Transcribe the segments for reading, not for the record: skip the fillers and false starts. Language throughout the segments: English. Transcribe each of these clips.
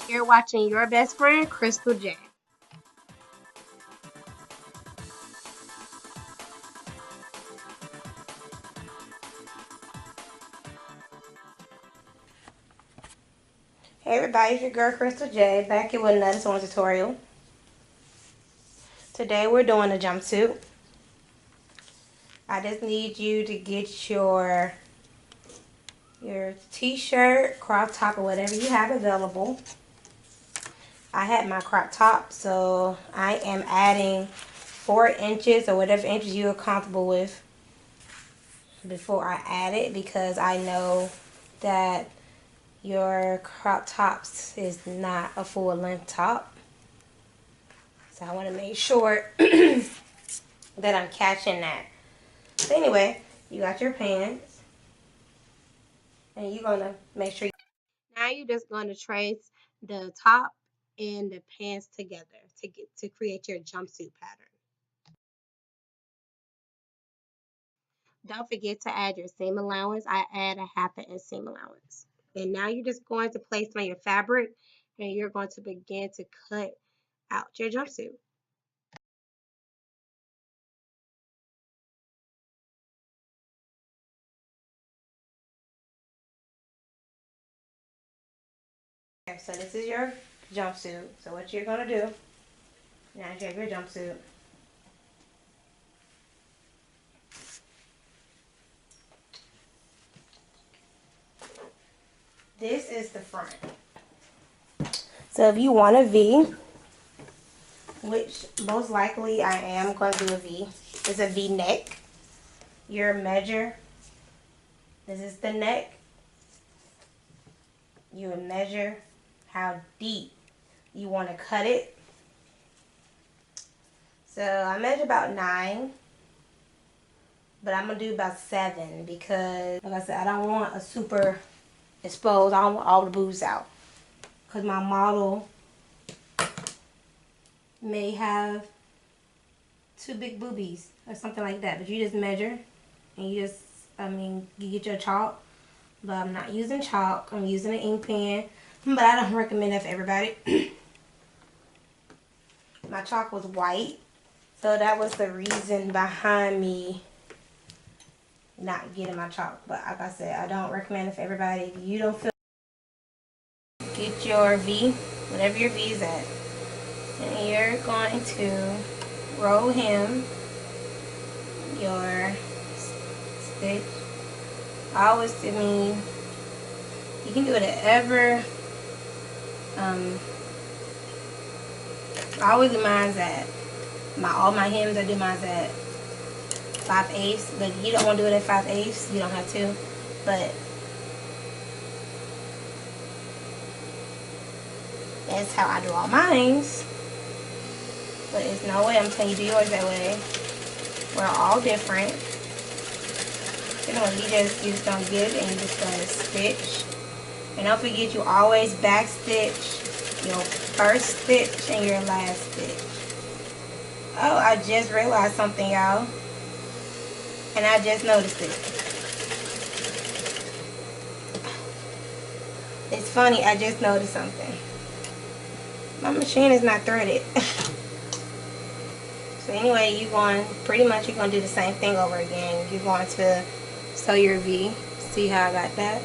You're watching Your Best Friend, Crystal J. Hey everybody, it's your girl Crystal J back here with another sewing tutorial. Today we're doing a jumpsuit. I just need you to get your t-shirt, crop top, or whatever you have available. I had my crop top, so I am adding 4 inches or whatever inches you are comfortable with before I add it, because I know that your crop tops is not a full length top. So I want to make sure that I'm catching that. So anyway, you got your pants, and you're going to make sure. Now you're just going to trace the top and the pants together to create your jumpsuit pattern. Don't forget to add your seam allowance. I add a half an inch seam allowance. And now you're just going to place on your fabric, and you're going to begin to cut out your jumpsuit. Okay, so this is your jumpsuit. So what you're going to do, now you have your jumpsuit. This is the front. So if you want a V, which most likely I am going to do a V, it's a V neck. Your measure, this is the neck. You would measure how deep you want to cut it. So I measure about 9, but I'm going to do about 7 because, like I said, I don't want a super exposed. I don't want all the boobs out, because my model may have 2 big boobies or something like that. But you just measure, and you just, you get your chalk. But I'm not using chalk. I'm using an ink pen. But I don't recommend that for everybody. My chalk was white, so that was the reason behind me not getting my chalk. But like I said, I don't recommend it for everybody. If you don't feel, get your V, whatever your V is at, and you're going to roll him your stitch. I always, you can do whatever. I always do mine at all my hems. I do mine at 5/8, but you don't want to do it at 5/8. You don't have to, but that's how I do all mine. But it's no way I'm telling you to do yours that way. We're all different. You know, you just gonna get it and you're just gonna stitch. And don't forget, you always back stitch your first stitch and your last stitch. Oh, I just realized something, y'all. And I just noticed it. It's funny, I just noticed something. My machine is not threaded. So anyway, you're going to do the same thing over again. You're going to sew your V. See how I got that?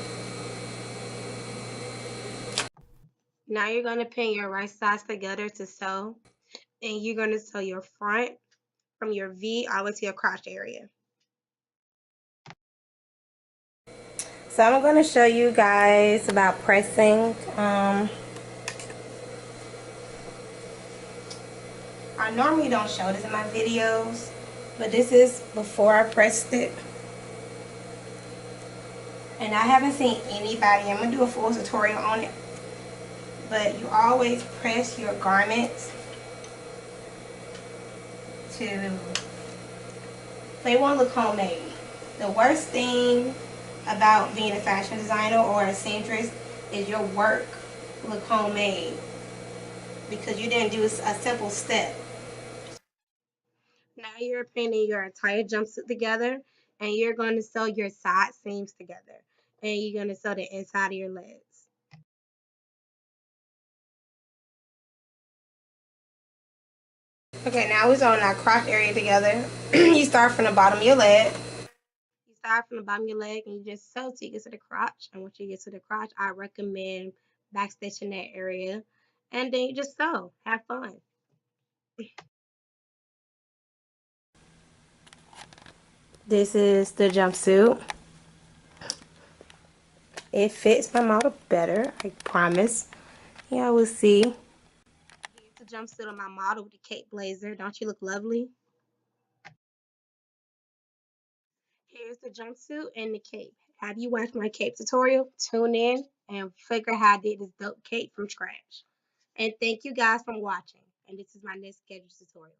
Now you're going to pin your right sides together to sew. And you're going to sew your front from your V all the way to your crotch area. So I'm going to show you guys about pressing. I normally don't show this in my videos, but this is before I pressed it. And I haven't seen anybody, I'm going to do a full tutorial on it, but you always press your garments to, they want to look homemade. The worst thing about being a fashion designer or a seamstress is your work look homemade because you didn't do a simple step. Now you're pinning your entire jumpsuit together, and you're going to sew your side seams together, and you're going to sew the inside of your legs. Okay, now we're on our crotch area together. You start from the bottom of your leg. You start from the bottom of your leg and you just sew till you get to the crotch. And once you get to the crotch, I recommend backstitching that area. And then you just sew. Have fun. This is the jumpsuit. It fits my model better, I promise. Yeah, we'll see. Here's the jumpsuit of my model with the cape blazer. Don't you look lovely? Here's the jumpsuit and the cape. Have you watched my cape tutorial? Tune in and figure how I did this dope cape from scratch. And thank you guys for watching. And this is my next scheduled tutorial.